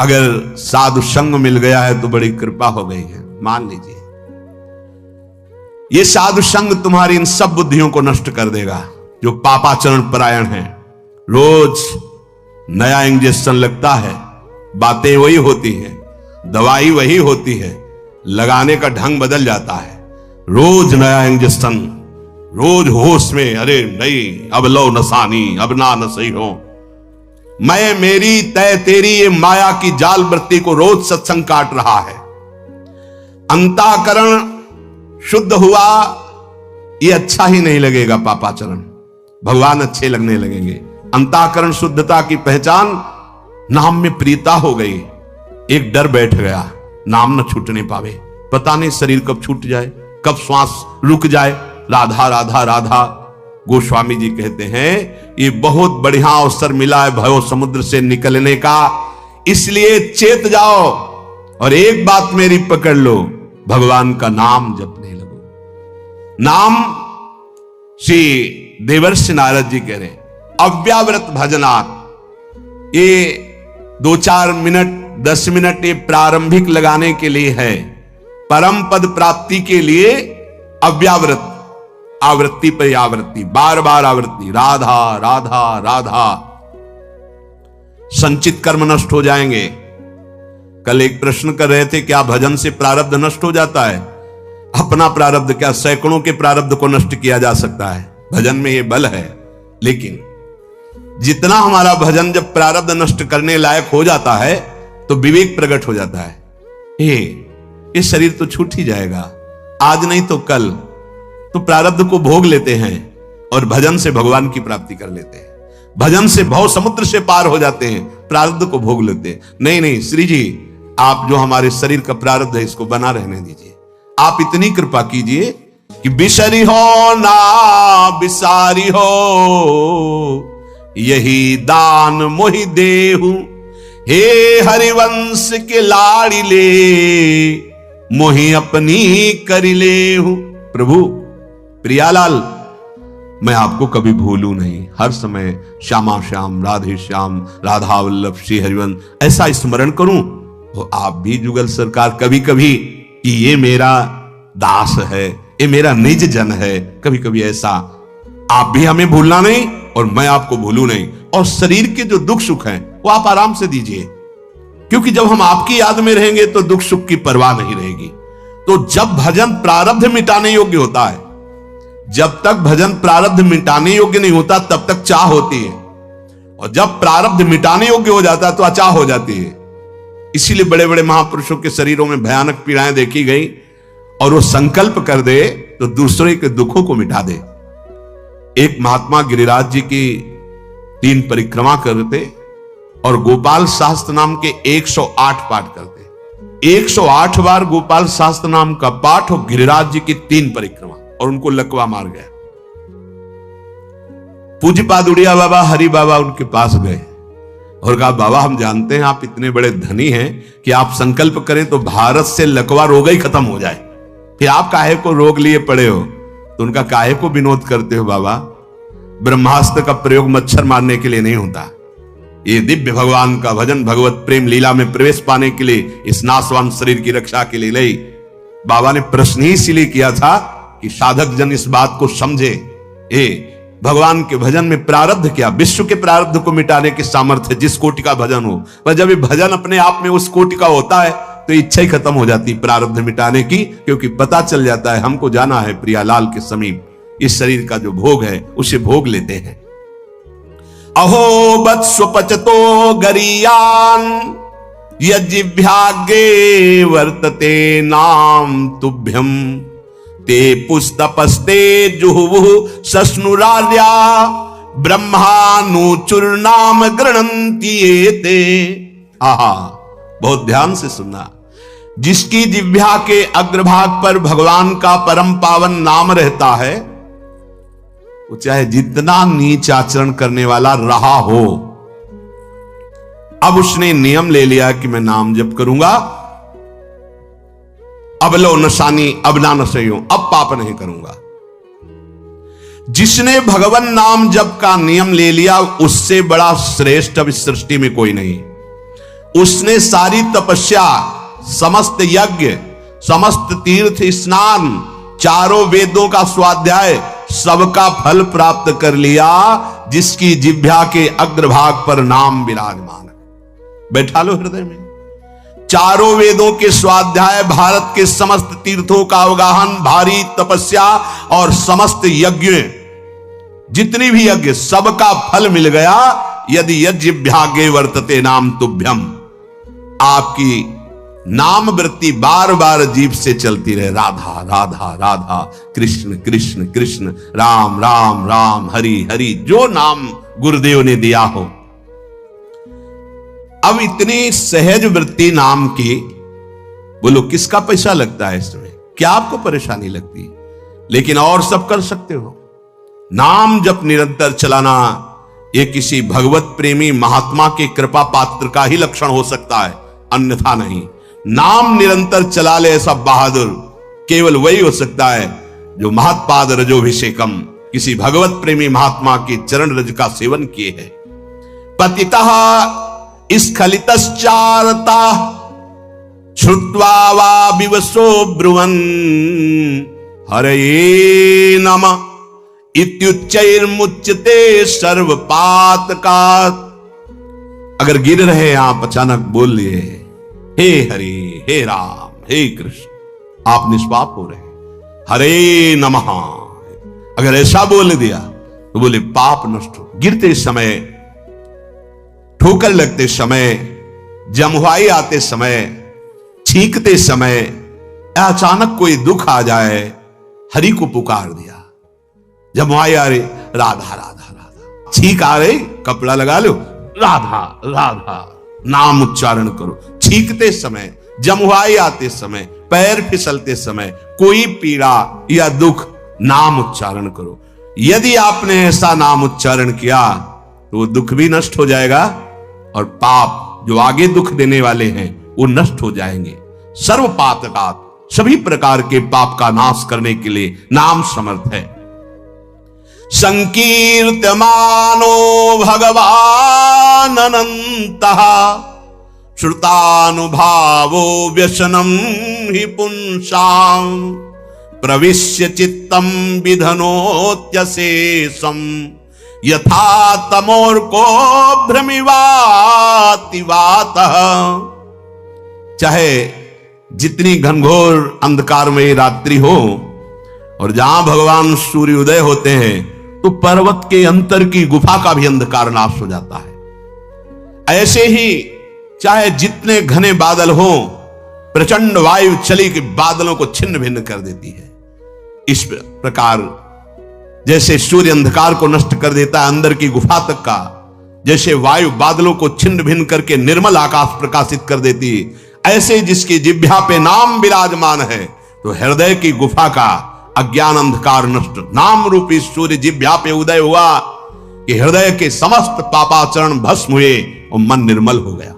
Speaker 1: अगर साधु संग मिल गया है तो बड़ी कृपा हो गई है, मान लीजिए। ये साधु संग तुम्हारी इन सब बुद्धियों को नष्ट कर देगा जो पापाचरण परायण है। रोज नया इंजेक्शन लगता है, बातें वही होती हैं, दवाई वही होती है, लगाने का ढंग बदल जाता है। रोज नया इंजेक्शन, रोज होश में, अरे नहीं अब लो नसानी, अब ना नसई हो। मैं मेरी तय तेरी, ये माया की जाल वृत्ति को रोज सत्संग काट रहा है। अंतःकरण शुद्ध हुआ, ये अच्छा ही नहीं लगेगा पापाचरण, भगवान अच्छे लगने लगेंगे। अंतःकरण शुद्धता की पहचान नाम में प्रीता हो गई। एक डर बैठ गया, नाम न छूटने पावे, पता नहीं शरीर कब छूट जाए, कब श्वास रुक जाए। राधा राधा राधा। गोस्वामी जी कहते हैं ये बहुत बढ़िया अवसर मिला है भव समुद्र से निकलने का, इसलिए चेत जाओ और एक बात मेरी पकड़ लो, भगवान का नाम जपने लगो। नाम, श्री देवर्षि नारद जी कह रहे अव्याव्रत भजनात्, ये 2-4 मिनट 10 मिनट ये प्रारंभिक लगाने के लिए है, परम पद प्राप्ति के लिए अव्याव्रत, आवृत्ति पर आवृत्ति, बार बार आवृत्ति, राधा राधा राधा। संचित कर्म नष्ट हो जाएंगे। कल एक प्रश्न कर रहे थे, क्या भजन से प्रारब्ध नष्ट हो जाता है? अपना प्रारब्ध क्या, सैकड़ों के प्रारब्ध को नष्ट किया जा सकता है, भजन में ये बल है। लेकिन जितना हमारा भजन जब प्रारब्ध नष्ट करने लायक हो जाता है तो विवेक प्रकट हो जाता है। ये शरीर तो छूट ही जाएगा, आज नहीं तो कल, तो प्रारब्ध को भोग लेते हैं और भजन से भगवान की प्राप्ति कर लेते हैं। भजन से भव समुद्र से पार हो जाते हैं, प्रारब्ध को भोग लेते हैं। नहीं नहीं श्री जी, आप जो हमारे शरीर का प्रारब्ध है इसको बना रहने दीजिए, आप इतनी कृपा कीजिए कि बिसरी हो ना बिसारी हो, यही दान मोहि देहु, हे हरिवंश के लाड़ी ले, मोहि अपनी करी लेहु। प्रभु प्रियालाल, मैं आपको कभी भूलू नहीं, हर समय श्यामा श्याम, राधे श्याम, राधा वल्लभ, श्री हरिवंश ऐसा स्मरण करूं। तो आप भी जुगल सरकार कभी कभी कि ये मेरा दास है, ये मेरा निज जन है, कभी कभी ऐसा आप भी हमें भूलना नहीं और मैं आपको भूलू नहीं। और शरीर के जो दुख सुख हैं वो आप आराम से दीजिए, क्योंकि जब हम आपकी याद में रहेंगे तो दुख सुख की परवाह नहीं रहेगी। तो जब भजन प्रारब्ध मिटाने योग्य होता है, जब तक भजन प्रारब्ध मिटाने योग्य नहीं होता तब तक चाह होती है, और जब प्रारब्ध मिटाने योग्य हो जाता है तो अचाह हो जाती है। इसीलिए बड़े बड़े महापुरुषों के शरीरों में भयानक पीड़ाएं देखी गई, और वो संकल्प कर दे तो दूसरे के दुखों को मिटा दे। एक महात्मा गिरिराज जी की 3 परिक्रमा करते और गोपाल शास्त्र नाम के 108 पाठ करते। 108 बार गोपाल शास्त्र नाम का पाठ और गिरिराज जी की 3 परिक्रमा, और उनको लकवा मार गया। पूज्यपाद उड़िया बाबा, हरि बाबा उनके पास गए और कहा, बाबा हम जानते हैं आप इतने बड़े धनी हैं कि आप संकल्प करें तो भारत से लकवा रोग ही खत्म हो जाए, फिर आप काहे को रोग लिए पड़े हो? तो उनका काहे को विनोद करते हो बाबा? ब्रह्मास्त्र का प्रयोग मच्छर मारने के लिए नहीं होता, ये दिव्य भगवान का भजन भगवत प्रेम लीला में प्रवेश पाने के लिए, इस नाशवान शरीर की रक्षा के लिए नहीं। बाबा ने प्रश्न ही इसलिए किया था कि साधक जन इस बात को समझे, भगवान के भजन में प्रारब्ध क्या, विश्व के प्रारब्ध को मिटाने की सामर्थ्य जिस कोटि का भजन हो। पर जब ये भजन अपने आप में उस कोटि का होता है तो इच्छा ही खत्म हो जाती प्रारब्ध मिटाने की, क्योंकि पता चल जाता है हमको जाना है प्रियालाल के समीप, इस शरीर का जो भोग है उसे भोग लेते हैं। अहो बत्स्वपचतो गरीयान यज्जिभ्यागे वर्तते नाम तुभ्यम, ते पुस्तपस्ते जुहुवुः सस्नुरार्या ब्रह्मानुचूर्णाम गृह्णन्ति एते। आहा, बहुत ध्यान से सुनना। जिसकी जिह्वा के अग्रभाग पर भगवान का परम पावन नाम रहता है, वो चाहे जितना नीच आचरण करने वाला रहा हो, अब उसने नियम ले लिया कि मैं नाम जप करूंगा, अब लो नशानी, अब ना नशयो, अब पाप नहीं करूंगा। जिसने भगवान नाम जप का नियम ले लिया उससे बड़ा श्रेष्ठ अब इस सृष्टि में कोई नहीं। उसने सारी तपस्या, समस्त यज्ञ, समस्त तीर्थ स्नान, चारों वेदों का स्वाध्याय, सबका फल प्राप्त कर लिया, जिसकी जिह्वा के अग्रभाग पर नाम विराजमान है। बैठा लो हृदय में। चारों वेदों के स्वाध्याय, भारत के समस्त तीर्थों का अवगाहन, भारी तपस्या और समस्त यज्ञ, जितनी भी यज्ञ, सबका फल मिल गया, यदि यज्ञभ्यागे वर्तते नाम तुभ्यम, आपकी नाम वृत्ति बार बार जीभ से चलती रहे, राधा राधा राधा, कृष्ण कृष्ण कृष्ण, राम राम राम, हरि हरि, जो नाम गुरुदेव ने दिया हो। अब इतनी सहज वृत्ति नाम की, बोलो किसका पैसा लगता है इसमें? क्या आपको परेशानी लगती? लेकिन और सब कर सकते हो। नाम जप निरंतर चलाना ये किसी भगवत प्रेमी महात्मा के कृपा पात्र का ही लक्षण हो सकता है, अन्यथा नहीं। नाम निरंतर चला ले ऐसा बहादुर केवल वही हो सकता है जो महत्पाद रजोभिषेकम, किसी भगवत प्रेमी महात्मा के चरण रज का सेवन किए है। पतितः स्खलितश्चारता श्रुत्वा वा विवशो ब्रुवन् हरये नमः इत्युच्चैर्मुच्यते सर्वपातकात्। अगर गिर रहे आप अचानक बोल लिए हे हरि हे राम हे कृष्ण, आप निष्पाप हो रहे, हरे नमः। अगर ऐसा बोल दिया तो बोले पाप नष्ट हो। गिरते समय, ठोकर लगते समय, जमुहाई आते समय, छींकते समय, अचानक कोई दुख आ जाए, हरि को पुकार दिया। जमुहाई आ रही, राधा राधा राधा, छींक आ रही, कपड़ा लगा लो, राधा राधा, नाम उच्चारण करो। छींकते समय, जमुहाई आते समय, पैर फिसलते समय, कोई पीड़ा या दुख, नाम उच्चारण करो। यदि आपने ऐसा नाम उच्चारण किया तो वो दुख भी नष्ट हो जाएगा और पाप जो आगे दुख देने वाले हैं वो नष्ट हो जाएंगे। सर्व पातकात्, सभी प्रकार के पाप का नाश करने के लिए नाम समर्थ है। संकीर्त्यमानो भगवान अनंतः श्रुतानुभावो व्यसनम हि पुंसां प्रविश्य चित्तम विधनोत्यशेषम यथा तमोर्को भ्रमिवातिवातः। चाहे जितनी घनघोर अंधकारमयी रात्रि हो और जहां भगवान सूर्योदय होते हैं तो पर्वत के अंतर की गुफा का भी अंधकार नाश हो जाता है। ऐसे ही चाहे जितने घने बादल हो, प्रचंड वायु चली कि बादलों को छिन्न भिन्न कर देती है। इस प्रकार जैसे सूर्य अंधकार को नष्ट कर देता है अंदर की गुफा तक का, जैसे वायु बादलों को छिन्न भिन्न करके निर्मल आकाश प्रकाशित कर देती, ऐसे जिसकी जिह्वा पे नाम विराजमान है तो हृदय की गुफा का अज्ञान अंधकार नष्ट। नाम रूपी सूर्य जिह्वा पे उदय हुआ कि हृदय के समस्त पापाचरण भस्म हुए और मन निर्मल हो गया।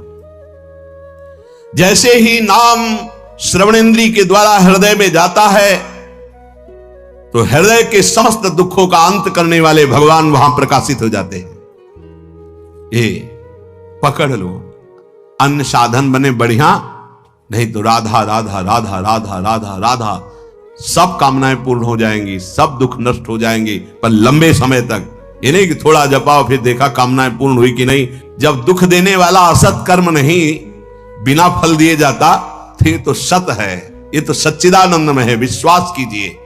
Speaker 1: जैसे ही नाम श्रवणेंद्री के द्वारा हृदय में जाता है तो हृदय के समस्त दुखों का अंत करने वाले भगवान वहां प्रकाशित हो जाते हैं। ये पकड़ लो, अन्य साधन बने बढ़िया, नहीं तो राधा राधा राधा राधा राधा राधा, सब कामनाएं पूर्ण हो जाएंगी, सब दुख नष्ट हो जाएंगे, पर लंबे समय तक। ये नहीं कि थोड़ा जपाओ फिर देखा कामनाएं पूर्ण हुई कि नहीं। जब दुख देने वाला असत कर्म नहीं बिना फल दिए जाता तो ये तो सत है, ये तो सच्चिदानंद में है, विश्वास कीजिए।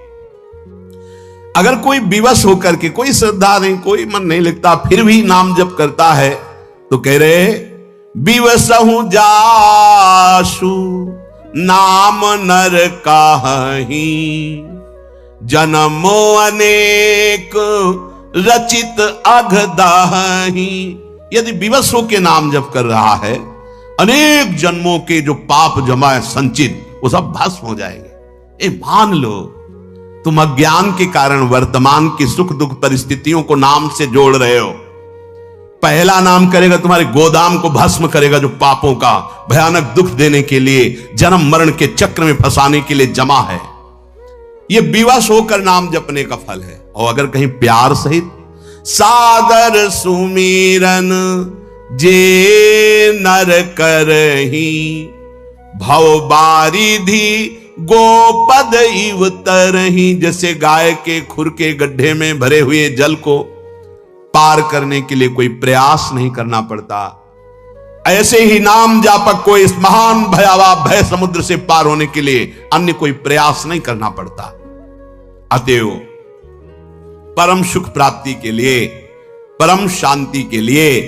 Speaker 1: अगर कोई विवश होकर के, कोई श्रद्धा नहीं, कोई मन नहीं लगता, फिर भी नाम जप करता है तो कह रहे विवसहु जासु नाम नर काहि जन्मो अनेक रचित अघदाहि। यदि विवश होकर नाम जप कर रहा है, अनेक जन्मों के जो पाप जमा है संचित, वो सब भस्म हो जाएंगे। ये मान लो, तुम अज्ञान के कारण वर्तमान की सुख दुख परिस्थितियों को नाम से जोड़ रहे हो। पहला नाम करेगा तुम्हारे गोदाम को भस्म करेगा, जो पापों का भयानक दुख देने के लिए, जन्म मरण के चक्र में फंसाने के लिए जमा है। यह विवश होकर नाम जपने का फल है। और अगर कहीं प्यार सहित सादर सुमीरन जे नर करही भव बारिधि गोपद इव तरही। जैसे गाय के खुर के गड्ढे में भरे हुए जल को पार करने के लिए कोई प्रयास नहीं करना पड़ता, ऐसे ही नाम जापक को इस महान भयावह भय समुद्र से पार होने के लिए अन्य कोई प्रयास नहीं करना पड़ता। अतएव परम सुख प्राप्ति के लिए, परम शांति के लिए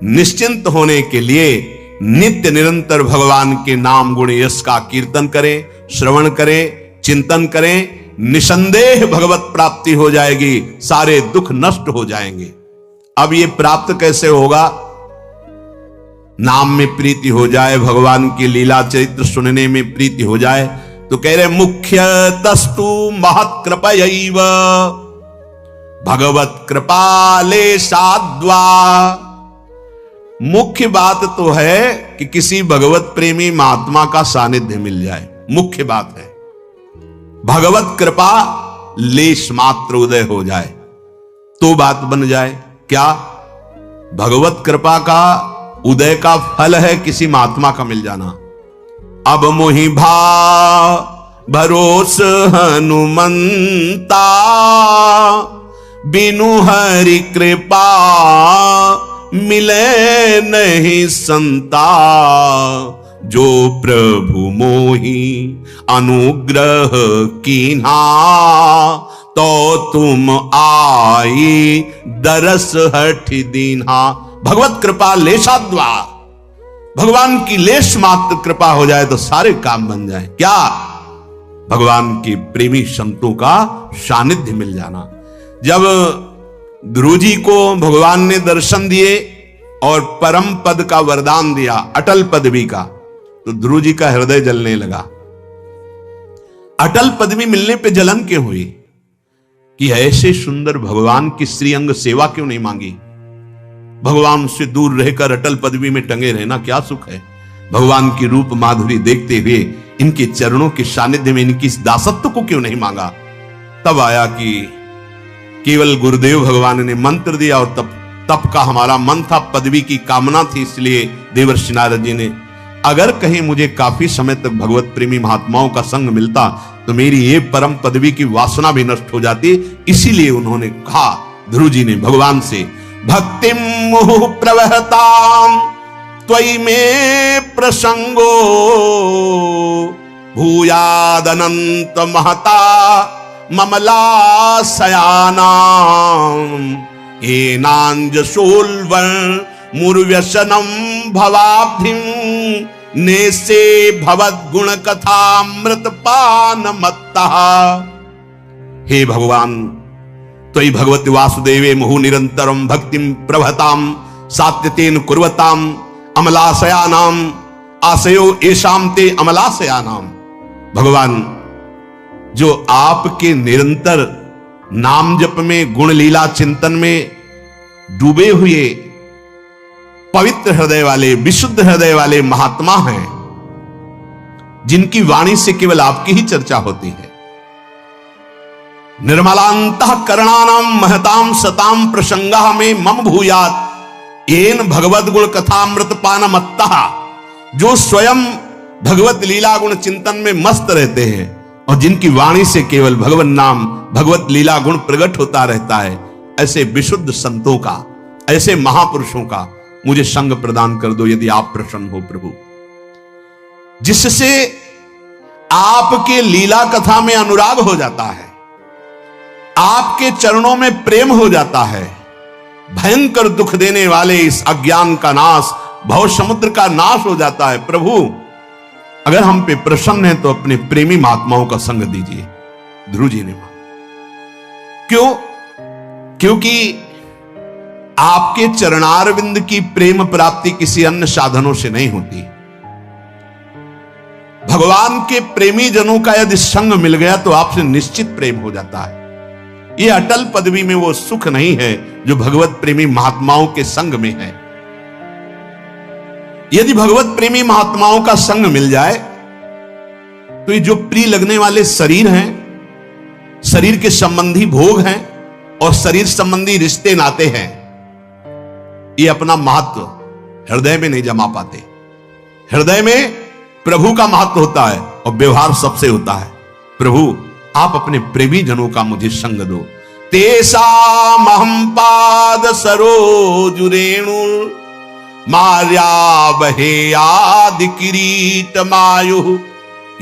Speaker 1: निश्चिंत होने के लिए नित्य निरंतर भगवान के नाम गुण यश का कीर्तन करें, श्रवण करें, चिंतन करें। निसंदेह भगवत प्राप्ति हो जाएगी, सारे दुख नष्ट हो जाएंगे। अब ये प्राप्त कैसे होगा? नाम में प्रीति हो जाए, भगवान की लीला चरित्र सुनने में प्रीति हो जाए। तो कह रहे मुख्य तस्तु महत कृपयैव भगवत कृपाले साद्वा। मुख्य बात तो है कि किसी भगवत प्रेमी महात्मा का सानिध्य मिल जाए, मुख्य बात है। भगवत कृपा लेश मात्र उदय हो जाए तो बात बन जाए। क्या? भगवत कृपा का उदय का फल है किसी महात्मा का मिल जाना। अब मोहि भा भरोस हनुमंता बिनु हरि कृपा मिले नहीं संता। जो प्रभु मोहि अनुग्रह कीन्हा तो तुम आई दरस हठ दीन्हा। भगवत कृपा लेशाद्वा, भगवान की लेश मात्र कृपा हो जाए तो सारे काम बन जाए। क्या? भगवान के प्रेमी संतों का सानिध्य मिल जाना। जब ध्रुव जी को भगवान ने दर्शन दिए और परम पद का वरदान दिया, अटल पदवी का, तो ध्रुव जी का हृदय जलने लगा। अटल पदवी मिलने पे जलन क्यों हुई? कि ऐसे सुंदर भगवान की श्रीअंग सेवा क्यों नहीं मांगी? भगवान से दूर रहकर अटल पदवी में टंगे रहना क्या सुख है? भगवान की रूप माधुरी देखते हुए इनके चरणों के सानिध्य में इनकी दासत्व को क्यों नहीं मांगा? तब आया कि केवल गुरुदेव भगवान ने मंत्र दिया और तप का हमारा मन था, पदवी की कामना थी, इसलिए देवर्षि नारद जी ने, अगर कहीं मुझे काफी समय तक भगवत प्रेमी महात्माओं का संग मिलता तो मेरी ये परम पदवी की वासना भी नष्ट हो जाती। इसीलिए उन्होंने कहा ध्रुव जी ने भगवान से, भक्तिम मुहुः प्रवहताम त्वयि में प्रसंगो भूयादनंत महता ममलासयानाम एनांजसोल्वन् मुर्व्यसनम भवाब्धिम नेसे भवद गुण कथामृत पान मत्तः। हे भगवान, त्वयि भगवति वासुदेवे मुहु निरंतरम भक्तिम प्रभताम सात्यतेन कुर्वताम अमलाशयानाम आशयो एशाम ते अमलाशयानाम। भगवान, जो आपके निरंतर नाम जप में, गुण लीला चिंतन में डूबे हुए पवित्र हृदय वाले, विशुद्ध हृदय वाले महात्मा हैं, जिनकी वाणी से केवल आपकी ही चर्चा होती है। निर्मलांतःकरणानां महतां सतां प्रसंगा में मम भूयात येन भगवत गुण कथामृत पानमत्तः। जो स्वयं भगवत लीला गुण चिंतन में मस्त रहते हैं और जिनकी वाणी से केवल भगवत नाम, भगवत लीला गुण प्रकट होता रहता है, ऐसे विशुद्ध संतों का, ऐसे महापुरुषों का मुझे संग प्रदान कर दो यदि आप प्रसन्न हो प्रभु, जिससे आपके लीला कथा में अनुराग हो जाता है, आपके चरणों में प्रेम हो जाता है। भयंकर दुख देने वाले इस अज्ञान का नाश, भव समुद्र का नाश हो जाता है। प्रभु, अगर हम पे प्रसन्न है तो अपने प्रेमी महात्माओं का संग दीजिए। ध्रुव जी ने मांगा। क्यों? क्योंकि आपके चरणारविंद की प्रेम प्राप्ति किसी अन्य साधनों से नहीं होती। भगवान के प्रेमी जनों का यदि संग मिल गया तो आपसे निश्चित प्रेम हो जाता है। यह अटल पदवी में वो सुख नहीं है जो भगवत प्रेमी महात्माओं के संग में है। यदि भगवत प्रेमी महात्माओं का संग मिल जाए तो ये जो प्रिय लगने वाले शरीर हैं, शरीर के संबंधी भोग हैं और शरीर संबंधी रिश्ते नाते हैं, ये अपना महत्व हृदय में नहीं जमा पाते। हृदय में प्रभु का महत्व होता है और व्यवहार सबसे होता है। प्रभु, आप अपने प्रेमी जनों का मुझे संग दो। तेषामहं पाद सरोजुरेणु मार्यावहेयादि किरीट मायु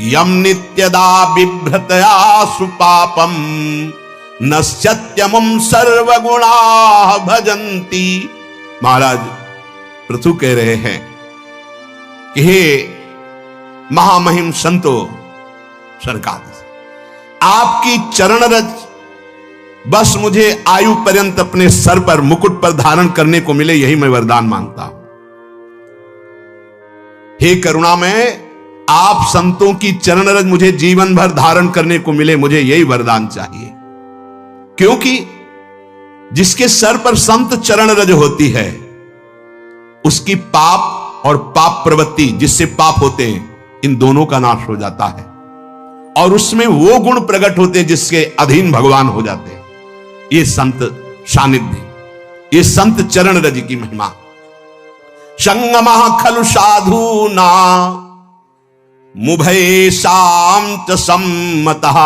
Speaker 1: यम नित्यदा बिभ्रतया सुपापम नश्यत्यमुं सर्वगुणा भजन्ति। महाराज, पृथु कह रहे हैं कि हे महामहिम संतो सरकार, आपकी चरण रज बस मुझे आयु पर्यंत अपने सर पर मुकुट पर धारण करने को मिले, यही मैं वरदान मांगता हूं। हे करुणामय, आप संतों की चरण रज मुझे जीवन भर धारण करने को मिले, मुझे यही वरदान चाहिए। क्योंकि जिसके सर पर संत चरण रज होती है, उसकी पाप और पाप प्रवृत्ति, जिससे पाप होते हैं, इन दोनों का नाश हो जाता है और उसमें वो गुण प्रकट होते हैं जिसके अधीन भगवान हो जाते हैं। ये संत सानिध्य, ये संत चरण रज की महिमा। संगमः खलु साधूना मुभयेषां च सम्मतः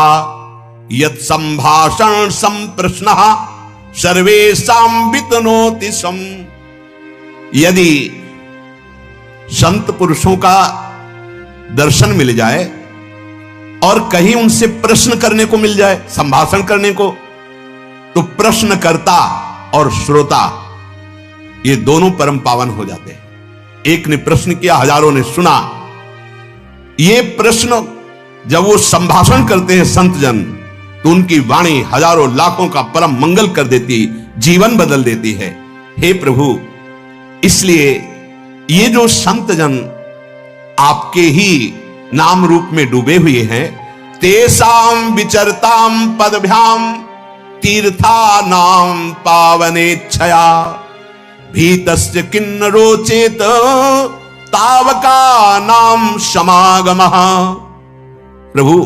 Speaker 1: यत् संभाषण संप्रश्नः सर्वेषां वितनोति सम। यदि संत पुरुषों का दर्शन मिल जाए और कहीं उनसे प्रश्न करने को मिल जाए, संभाषण करने को, तो प्रश्नकर्ता और श्रोता ये दोनों परम पावन हो जाते हैं। एक ने प्रश्न किया, हजारों ने सुना। ये प्रश्न जब वो संभाषण करते हैं संत जन, तो उनकी वाणी हजारों लाखों का परम मंगल कर देती, जीवन बदल देती है। हे प्रभु, इसलिए ये जो संत जन आपके ही नाम रूप में डूबे हुए हैं, तेसाम विचरताम पदभ्याम तीर्था नाम पावनेच्छया भीतस्य किन्नरो चेत तावका नाम समागमः। प्रभु,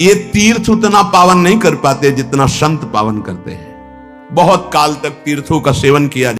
Speaker 1: ये तीर्थ उतना पावन नहीं कर पाते जितना संत पावन करते हैं। बहुत काल तक तीर्थों का सेवन किया